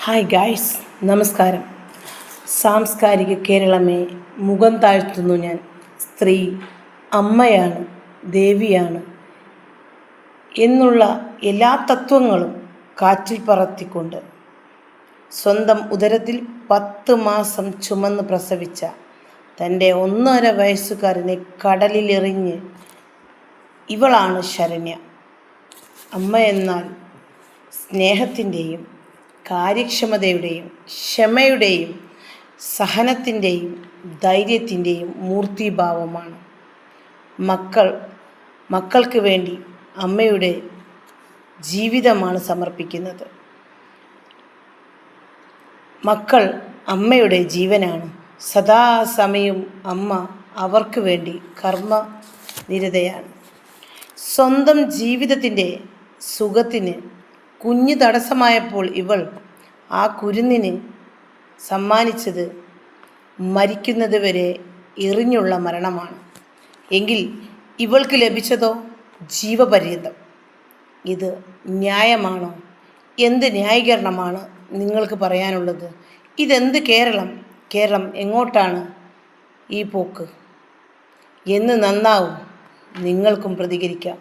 Hi guys, നമസ്കാരം. സാംസ്കാരിക കേരളമേ, മുഖം താഴ്ത്തുന്നു ഞാൻ. സ്ത്രീ അമ്മയാണ്, ദേവിയാണ് എന്നുള്ള എല്ലാ തത്വങ്ങളും കാറ്റിൽ പറത്തിക്കൊണ്ട് സ്വന്തം ഉദരത്തിൽ 10 മാസം ചുമന്ന് പ്രസവിച്ച തൻ്റെ 1.5 വയസ്സുകാരനെ കടലിലെറിഞ്ഞ് ഇവളാണ് ശരണ്യ. അമ്മ എന്നാൽ സ്നേഹത്തിൻ്റെയും കാര്യക്ഷമതയുടെയും ക്ഷമയുടെയും സഹനത്തിൻ്റെയും ധൈര്യത്തിൻ്റെയും മൂർത്തിഭാവമാണ്. മക്കൾക്ക് വേണ്ടി അമ്മയുടെ ജീവിതമാണ് സമർപ്പിക്കുന്നത്. മക്കൾ അമ്മയുടെ ജീവനാണ്. സദാസമയവും അമ്മ അവർക്ക് വേണ്ടി കർമ്മനിരതയാണ്. സ്വന്തം ജീവിതത്തിൻ്റെ സുഖത്തിന് കുഞ്ഞ് തടസ്സമായപ്പോൾ ഇവൾ ആ കുരുന്നിന് സമ്മാനിച്ചത് മരിക്കുന്നത് വരെ എറിഞ്ഞുള്ള മരണമാണ്. എങ്കിൽ ഇവൾക്ക് ലഭിച്ചതോ ജീവപര്യന്തം. ഇത് ന്യായമാണോ? എന്ത് ന്യായീകരണമാണ് നിങ്ങൾക്ക് പറയാനുള്ളത്? ഇതെന്ത് കേരളം എങ്ങോട്ടാണ് ഈ പോക്ക് എന്ന് നന്നാവും. നിങ്ങൾക്കും പ്രതികരിക്കാം.